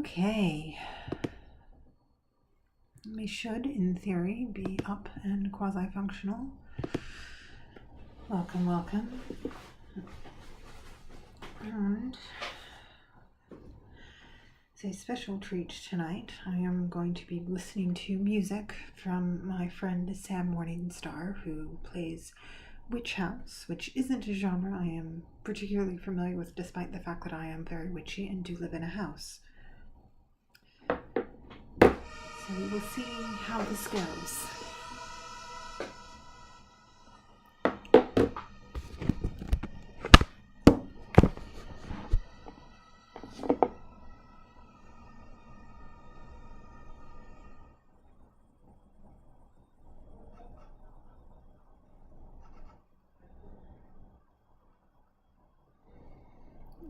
Okay. We should, in theory, be up and quasi-functional. Welcome, welcome. And it's a special treat tonight. I am going to be listening to music from my friend Sam Morningstvr, who plays witchhouse, which isn't a genre I am particularly familiar with, despite the fact that I am very witchy and do live in a house. So we will see how this goes.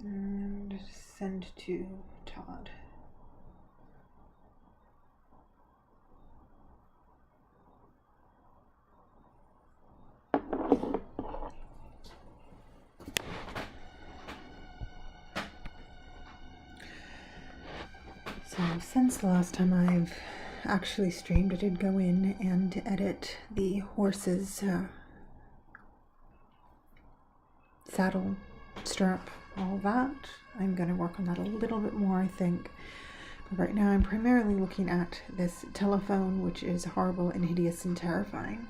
And send to Todd. So since the last time I've actually streamed, I did go in and edit the horse's saddle, strap, all that. I'm going to work on that a little bit more, I think. But right now I'm primarily looking at this telephone, which is horrible and hideous and terrifying.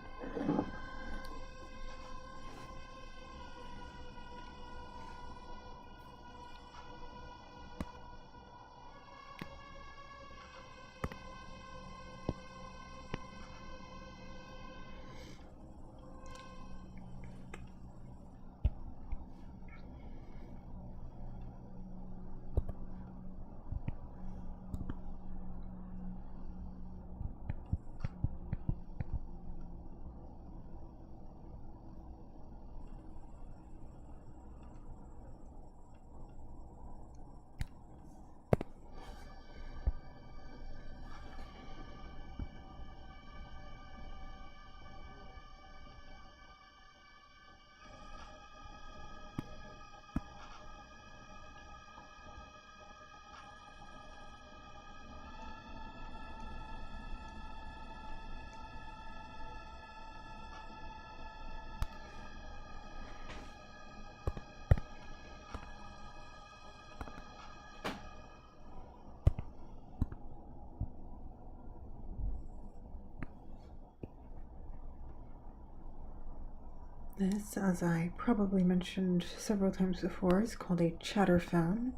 This, as I probably mentioned several times before, is called a chatterphone.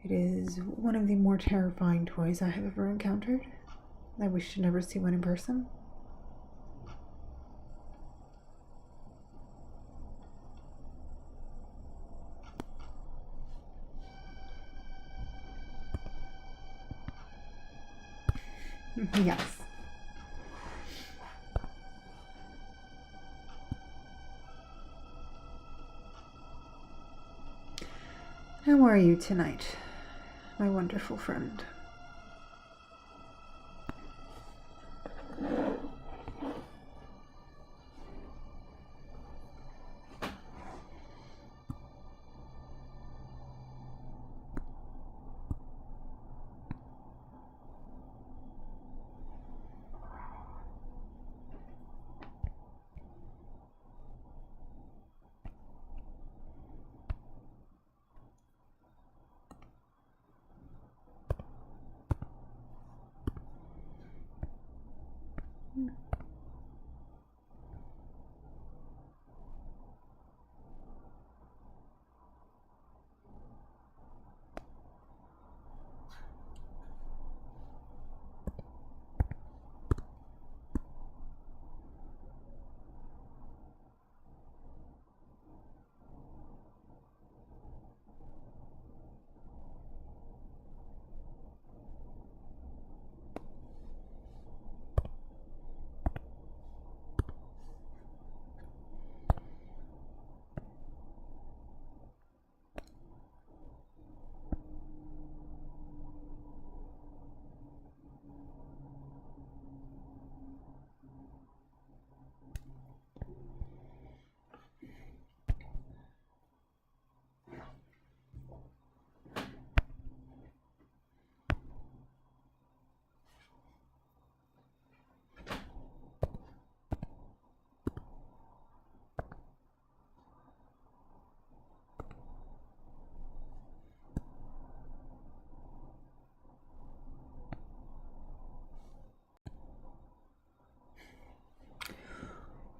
It is one of the more terrifying toys I have ever encountered. I wish to never see one in person. Yes. How are you tonight, my wonderful friend?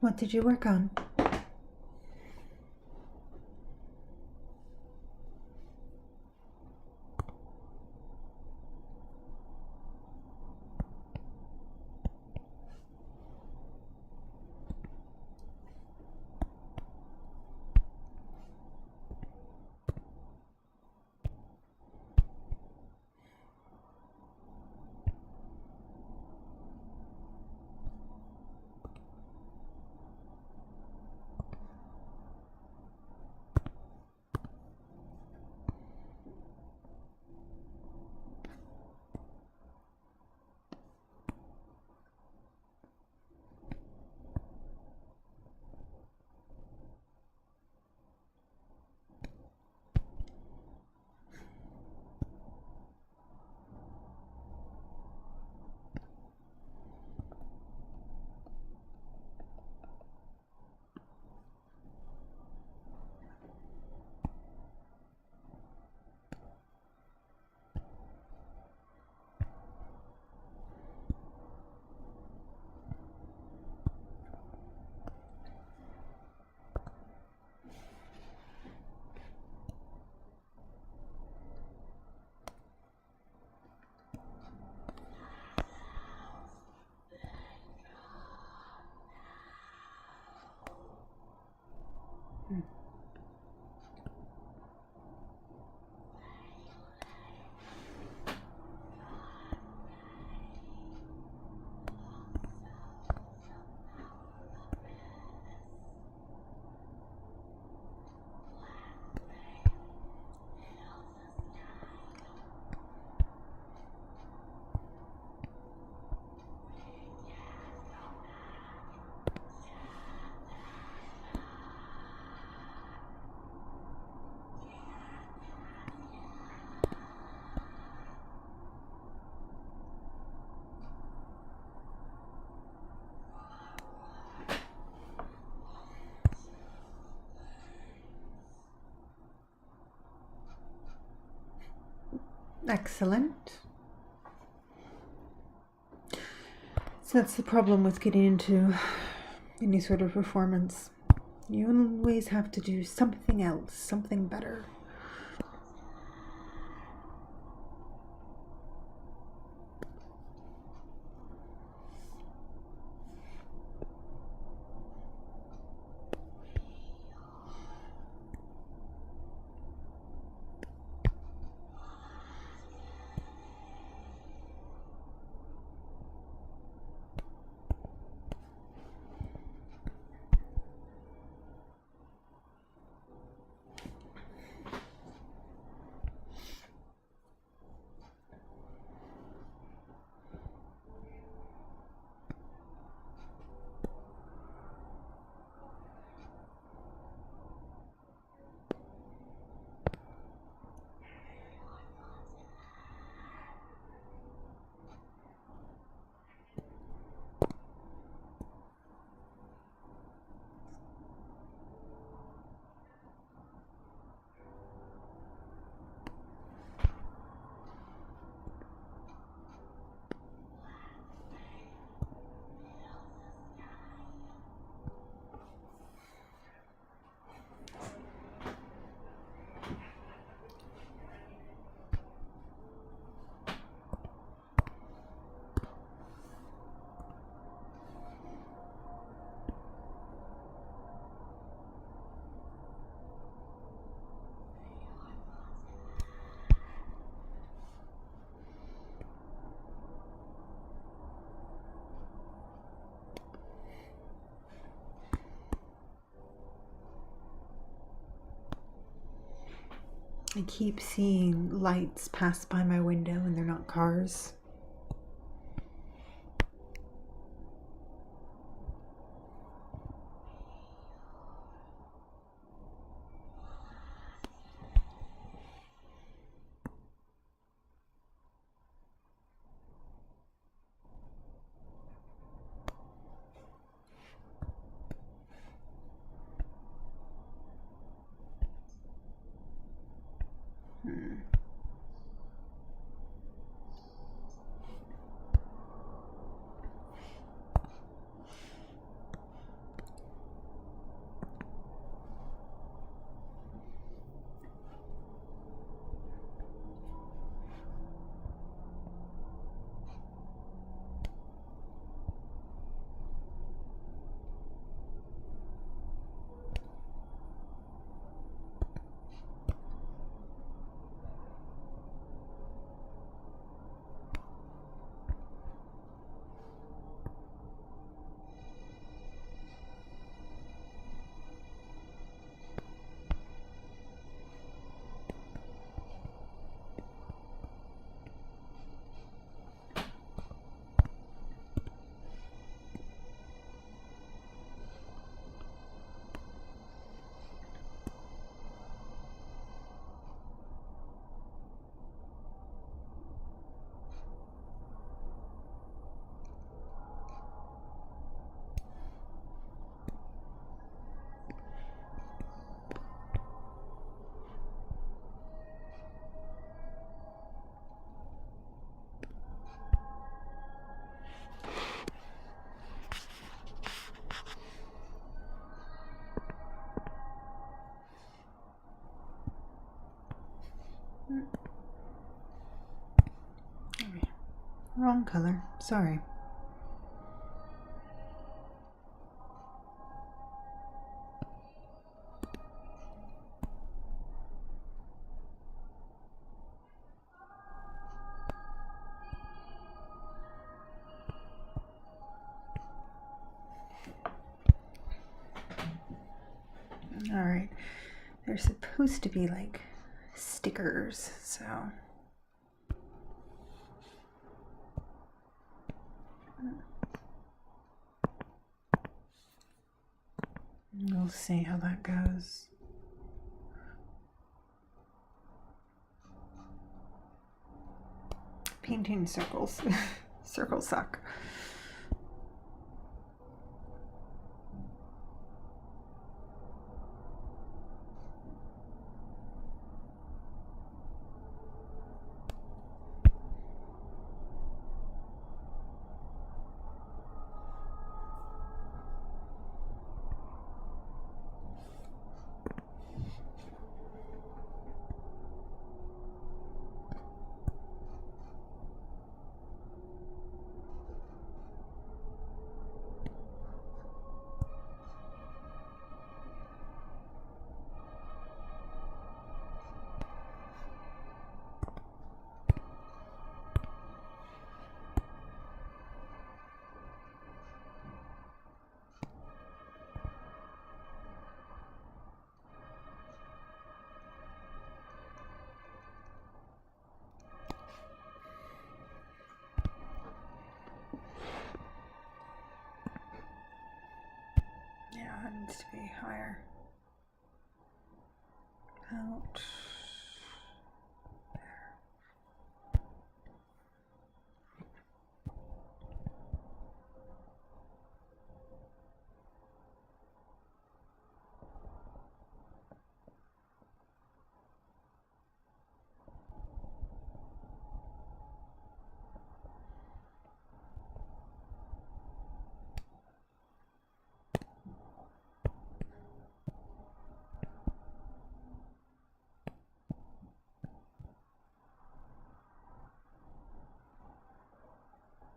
What did you work on? Excellent. So that's the problem with getting into any sort of performance. You always have to do something else, something better. I keep seeing lights pass by my window and they're not cars. Wrong color. Sorry. Alright. They're supposed to be like stickers, so we'll see how that goes. Painting circles. Circles suck. Yeah, it needs to be higher. Out.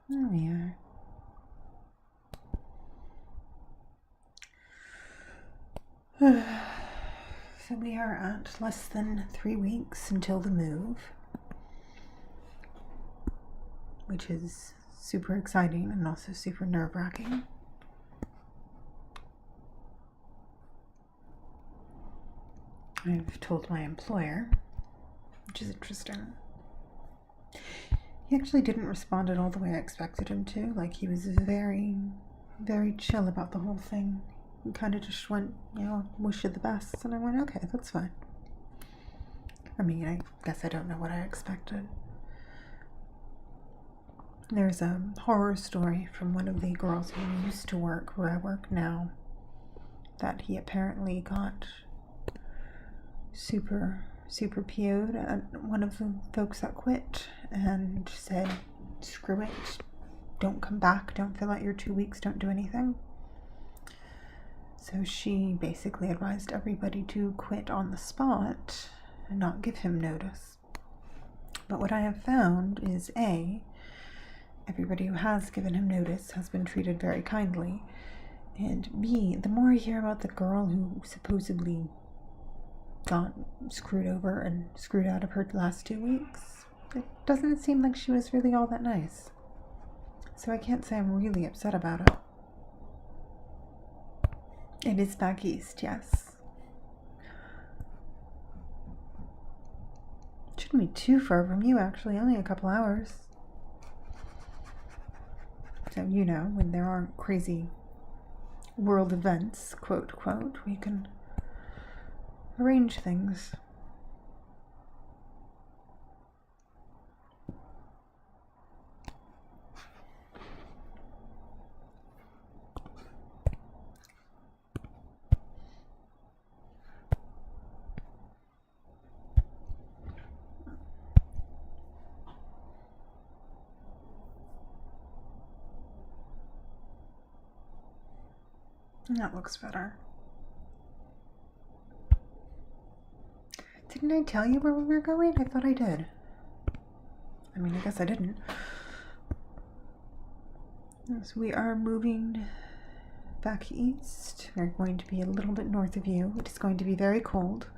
There we are. So we are at less than 3 weeks until the move, which is super exciting and also super nerve-wracking. I've told my employer, which is interesting. He actually didn't respond at all the way I expected him to. Like, he was very, very chill about the whole thing. He kind of just went, wish you the best. And I went, okay, that's fine. I mean, I guess I don't know what I expected. There's a horror story from one of the girls who used to work where I work now, that he apparently got super PO'd at one of the folks that quit and said, screw it, don't come back, don't fill out your 2 weeks, don't do anything. So she basically advised everybody to quit on the spot and not give him notice. But what I have found is A, everybody who has given him notice has been treated very kindly, and B, the more I hear about the girl who supposedly got screwed over and screwed out of her last 2 weeks, it doesn't seem like she was really all that nice. So I can't say I'm really upset about it. It is back east, yes. Shouldn't be too far from you, actually, only a couple hours. So, when there aren't crazy world events, quote, we can arrange things. That looks better. Didn't I tell you where we were going? I thought I did. I mean, I guess I didn't. Yes, we are moving back east. We're going to be a little bit north of you. It is going to be very cold.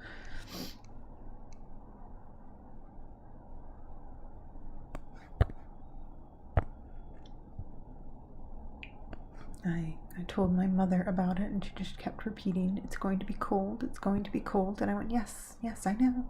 I told my mother about it, and she just kept repeating, it's going to be cold, it's going to be cold. And I went, yes, yes, I know.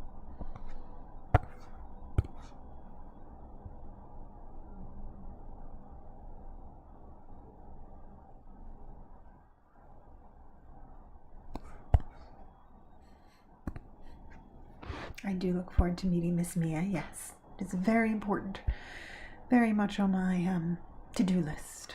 I do look forward to meeting Miss Mia, yes. It's very important. Very much on my to-do list.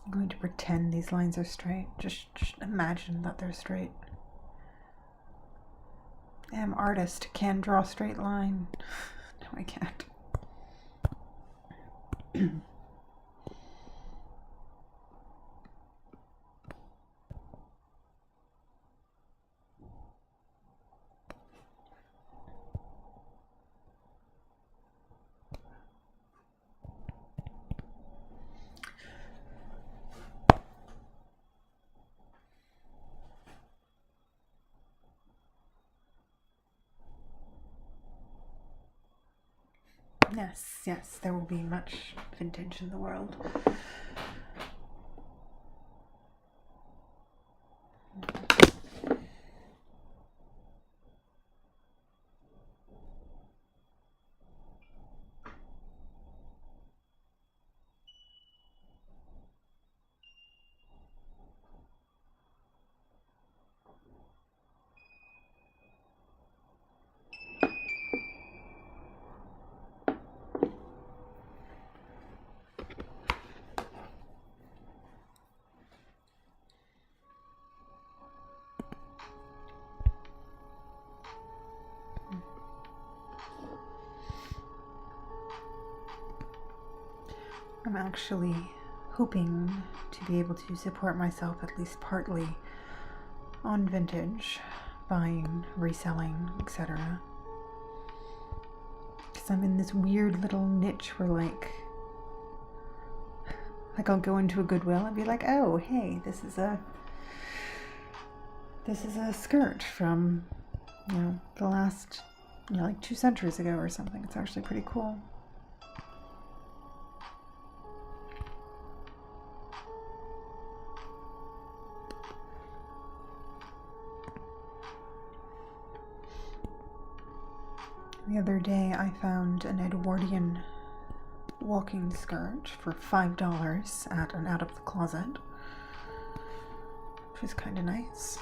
I'm going to pretend these lines are straight. Just imagine that they're straight. Damn artist can't draw a straight line. No, I can't. Yes, yes, there will be much vintage in the world. I'm actually hoping to be able to support myself at least partly on vintage, buying, reselling, etc. Because I'm in this weird little niche where like I'll go into a Goodwill and be like, oh, hey, this is a skirt from, the last, like 2 centuries ago or something. It's actually pretty cool. The other day I found an Edwardian walking skirt for $5 at an out of the closet, which was kind of nice.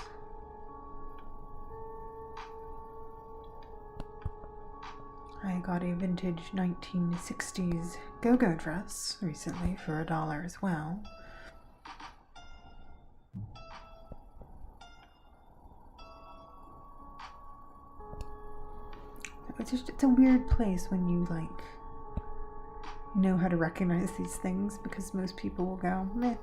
I got a vintage 1960s go-go dress recently for $1 as well. It's a weird place when you know how to recognize these things, because most people will go, meh.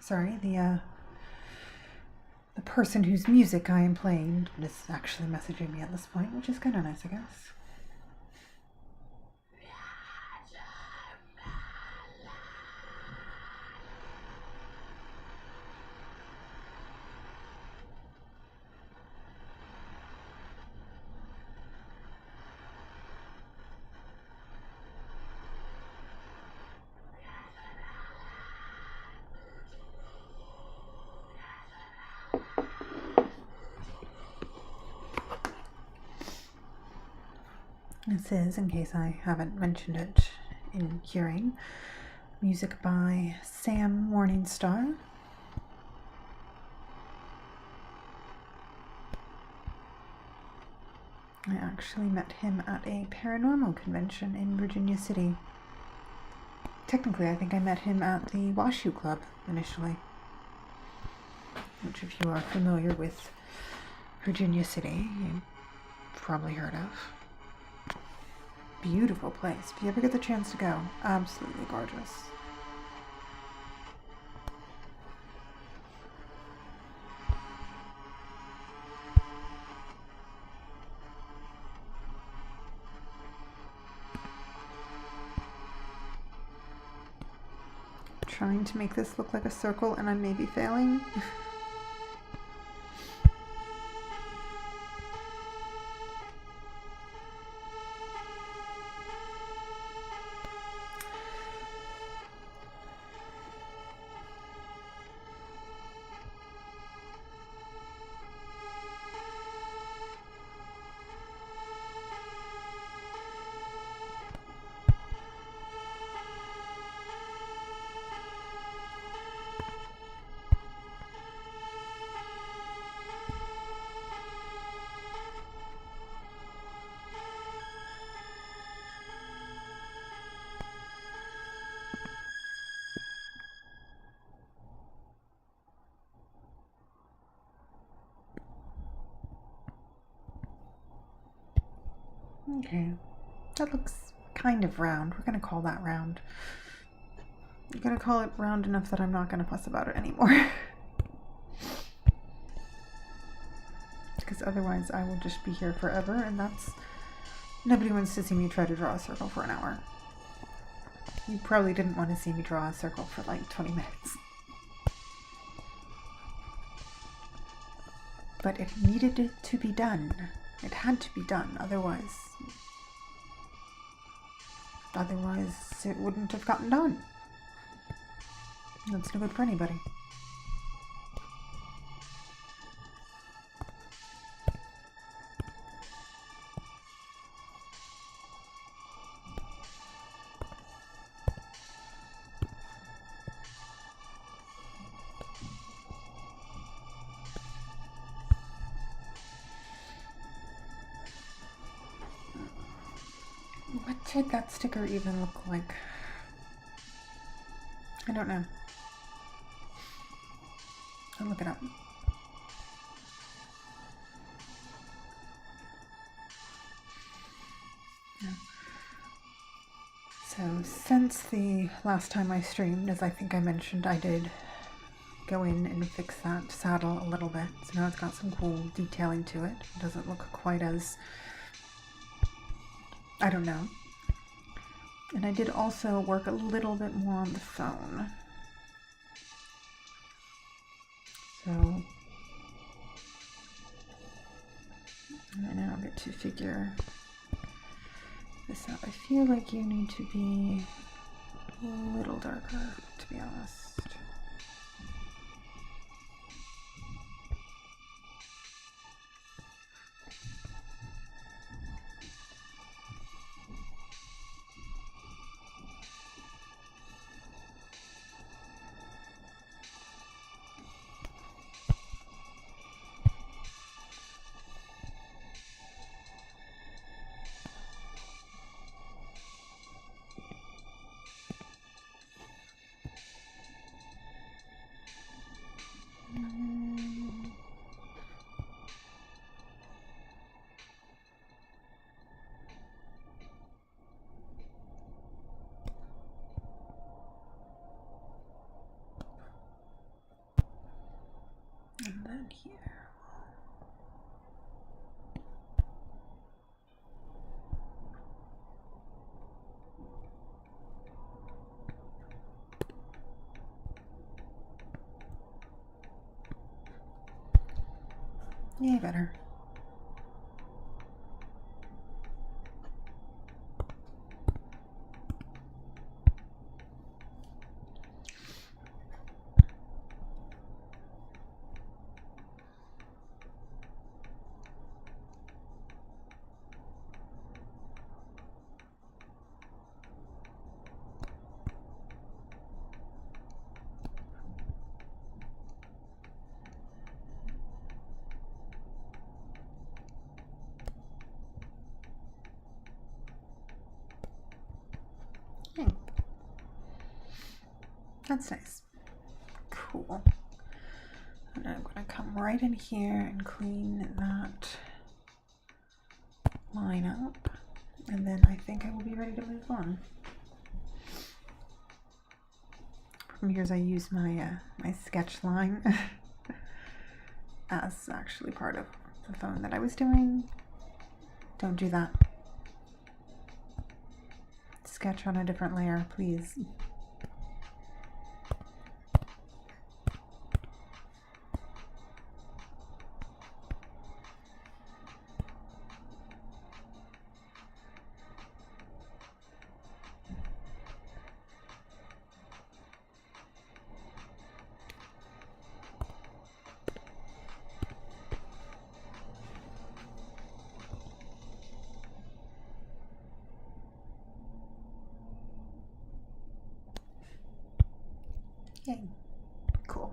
Sorry, the person whose music I am playing is actually messaging me at this point, which is kind of nice, I guess. This is, in case I haven't mentioned it in hearing, music by Sam Morningstvr. I actually met him at a paranormal convention in Virginia City. Technically, I think I met him at the Washoe Club initially, which, if you are familiar with Virginia City, you've probably heard of. Beautiful place. If you ever get the chance to go, absolutely gorgeous. Trying to make this look like a circle, and I may be failing. Okay, that looks kind of round. We're going to call that round. I'm going to call it round enough that I'm not going to fuss about it anymore. Because otherwise I will just be here forever, and nobody wants to see me try to draw a circle for an hour. You probably didn't want to see me draw a circle for like 20 minutes. But it needed to be done. It had to be done, otherwise it wouldn't have gotten done. That's no good for anybody. What did that sticker even look like? I don't know. I'll look it up. Yeah. So since the last time I streamed, as I think I mentioned, I did go in and fix that saddle a little bit. So now it's got some cool detailing to it. It doesn't look quite as, I don't know. And I did also work a little bit more on the phone. So I now get to figure this up. I feel like you need to be a little darker, to be honest. And then here. Yeah, better. That's nice. Cool. And I'm going to come right in here and clean that line up. And then I think I will be ready to move on. From here, I use my my sketch line as actually part of the phone that I was doing. Don't do that. Sketch on a different layer, please. Yay. Cool.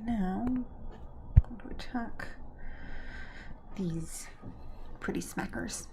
Now, I'm going to attack these pretty smackers.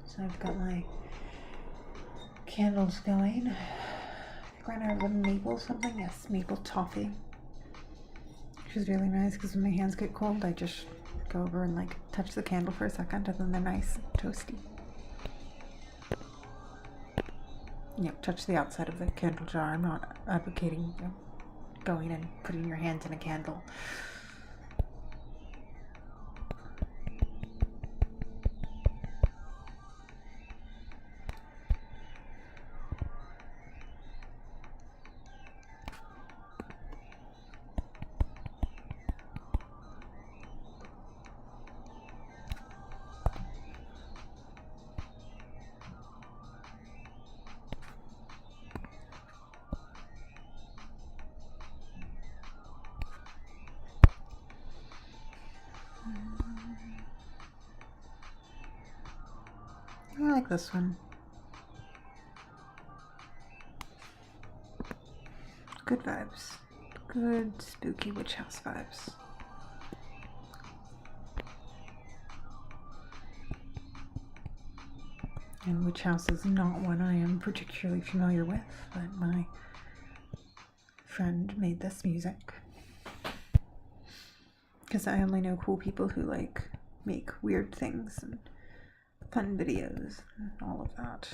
So I've got my candles going. I think we're gonna have a maple something. Yes, maple toffee. Which is really nice because when my hands get cold, I just go over and like touch the candle for a second and then they're nice and toasty. Touch the outside of the candle jar. I'm not advocating going and putting your hands in a candle. I like this one. Good vibes. Good spooky witch house vibes. And witch house is not one I am particularly familiar with, but my friend made this music. Because I only know cool people who like make weird things and fun videos and all of that.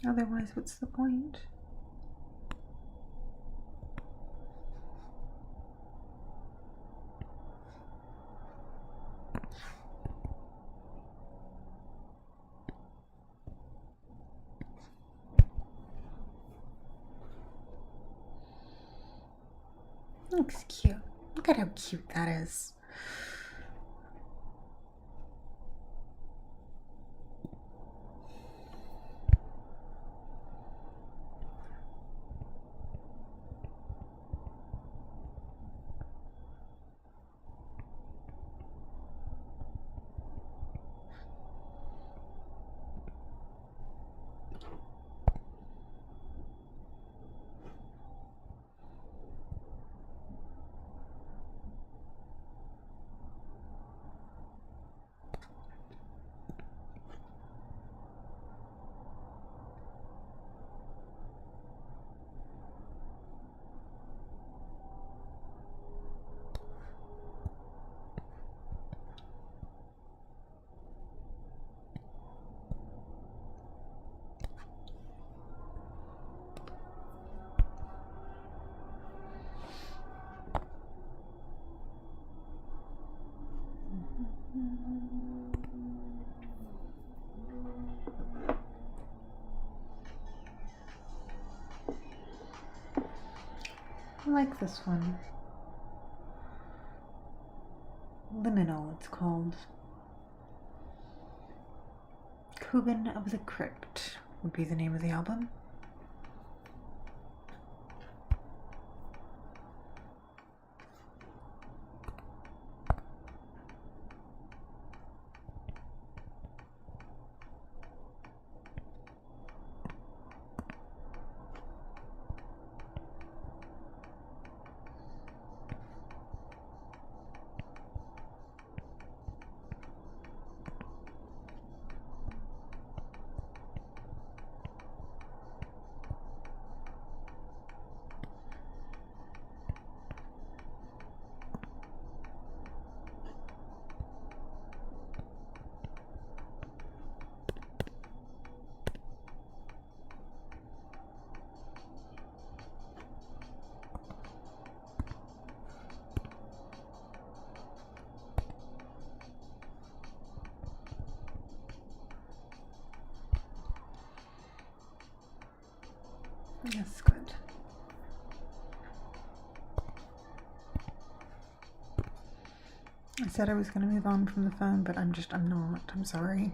Otherwise, what's the point? Looks cute. Look at how cute that is. I like this one. Liminal, it's called. Coven of the Crypt would be the name of the album. Yes, good. I said I was going to move on from the phone, but I'm not. I'm sorry.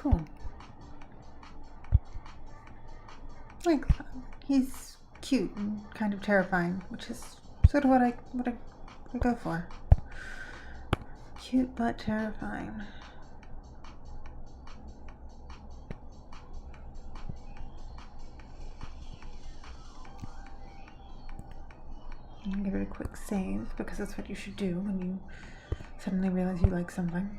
Cool. Like that. He's cute and kind of terrifying, which is sort of what I go for. Cute but terrifying. And give it a quick save, because that's what you should do when you suddenly realize you like something.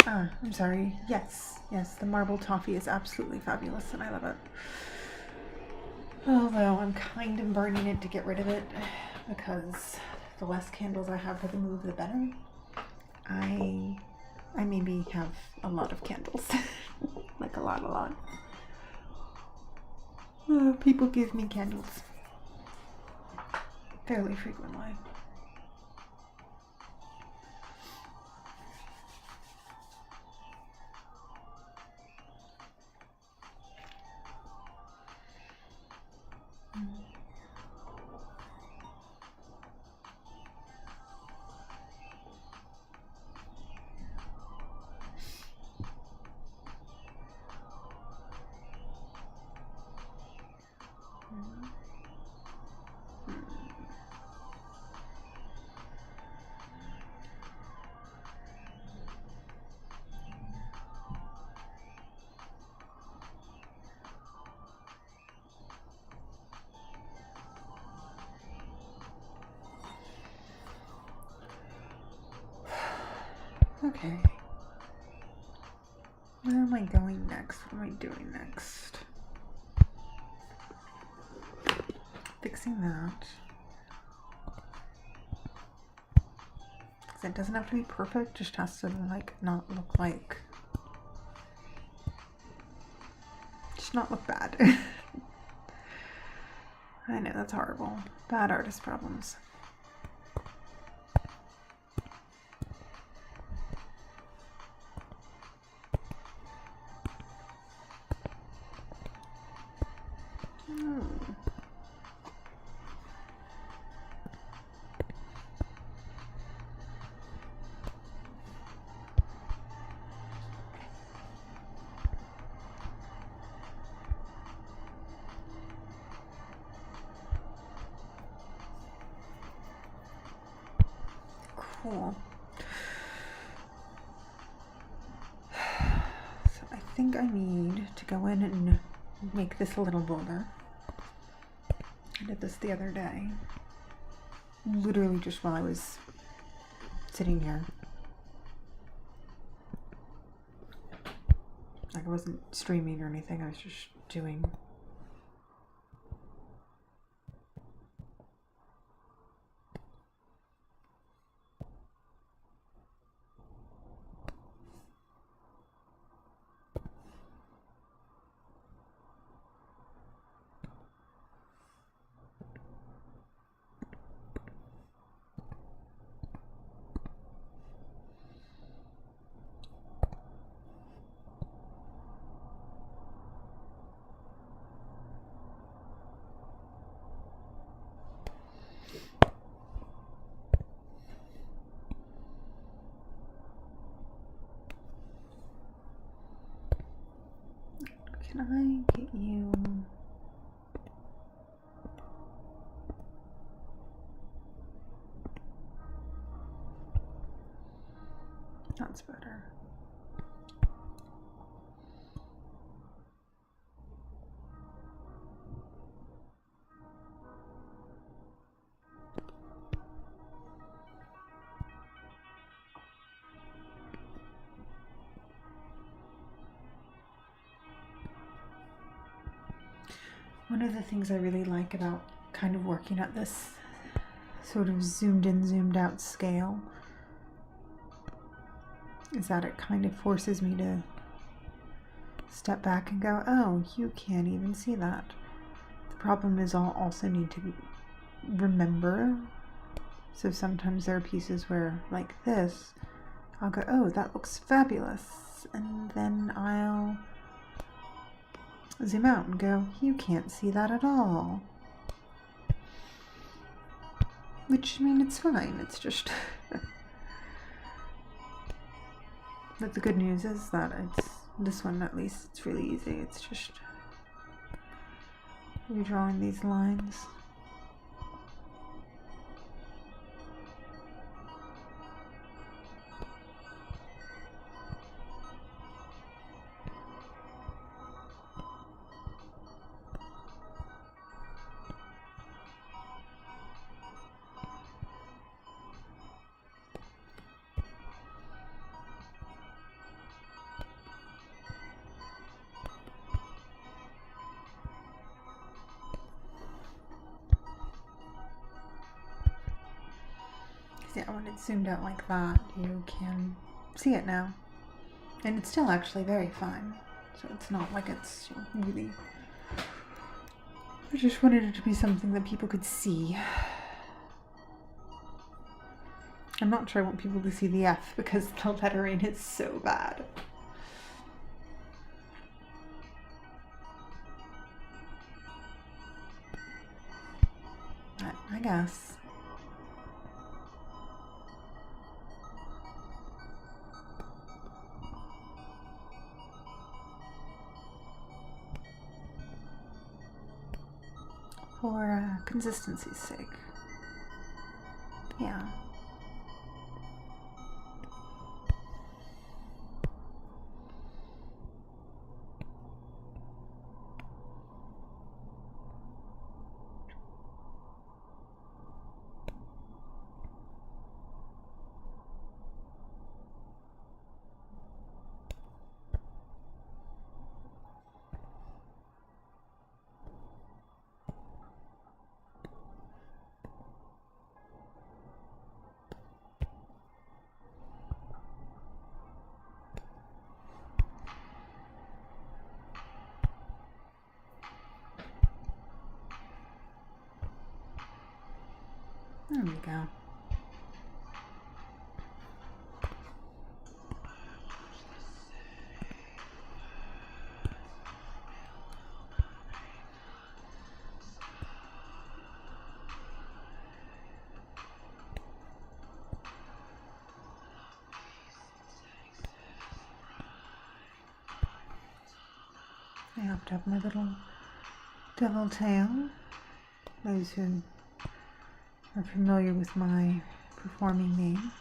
Ah, I'm sorry. Yes, the marble toffee is absolutely fabulous and I love it. Although I'm kind of burning it to get rid of it, because the less candles I have for the move, the better. I maybe have a lot of candles. Like a lot. People give me candles fairly frequently. Okay. Where am I going next? What am I doing next? Fixing that. Because it doesn't have to be perfect, just has to not look like, just not look bad. I know, that's horrible. Bad artist problems. Cool. So I think I need to go in and make this a little bolder. I did this the other day. Literally just while I was sitting here. Like I wasn't streaming or anything, I was just doing. Can I get you? That's better. One of the things I really like about kind of working at this sort of zoomed in, zoomed out scale is that it kind of forces me to step back and go, oh, you can't even see that. The problem is I'll also need to remember. So sometimes there are pieces where, like this, I'll go, oh, that looks fabulous. And then I'll zoom out and go, you can't see that at all. Which, I mean, it's fine. It's just But the good news is that this one at least, it's really easy. It's just redrawing these lines. Yeah, when it's zoomed out like that, you can see it now. And it's still actually very fine. So it's not like it's really... I just wanted it to be something that people could see. I'm not sure I want people to see the F because the lettering is so bad. But I guess. For consistency's sake. Yeah. There we go. I have to have my little devil tail. Those who are familiar with my performing name.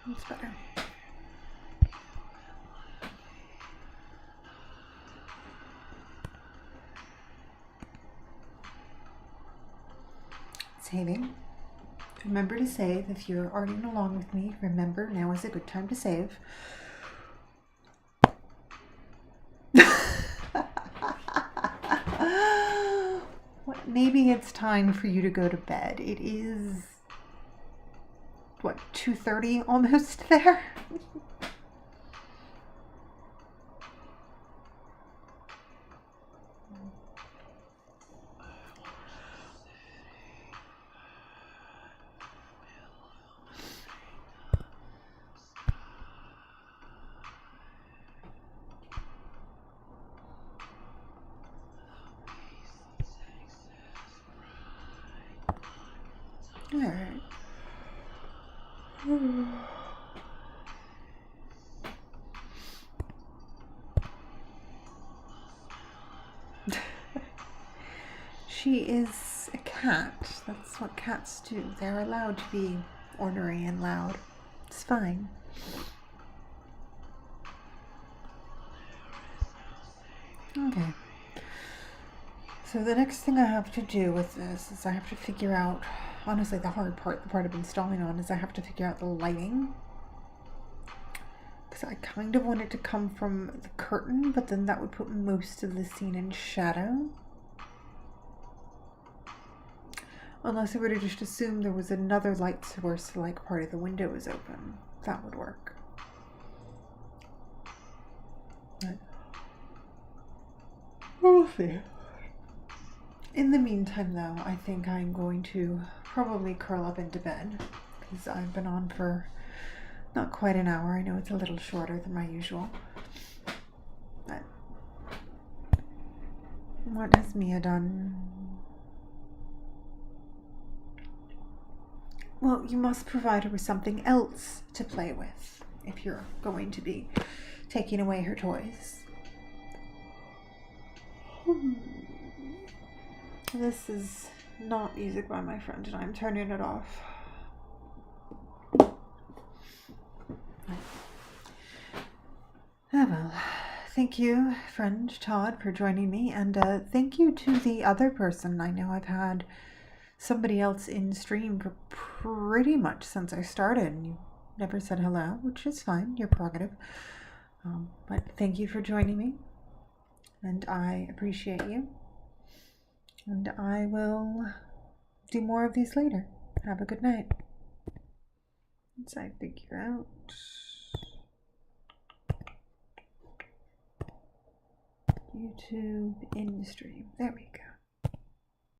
That's better. Saving. Remember to save. If you're arting along with me, remember now is a good time to save. Maybe it's time for you to go to bed. It is, what, 2:30 almost there? All right. She is a cat. That's what cats do. They're allowed to be ornery and loud. It's fine. Okay. So the next thing I have to do with this is I have to figure out, honestly, the hard part, the part I've been stalling on, is I have to figure out the lighting. Because I kind of want it to come from the curtain, but then that would put most of the scene in shadow. Unless I were to just assume there was another light source, like part of the window was open. That would work. But we'll see. In the meantime, though, I think I'm going to probably curl up into bed, because I've been on for not quite an hour. I know it's a little shorter than my usual. But what has Mia done? Well, you must provide her with something else to play with if you're going to be taking away her toys. This is not music by my friend, and I'm turning it off. Well, thank you, friend Todd, for joining me, and thank you to the other person. I know I've had somebody else in stream for pretty much since I started, and you never said hello, which is fine, your prerogative. But thank you for joining me, and I appreciate you. And I will do more of these later. Have a good night. Once I figure out YouTube in stream. There we go.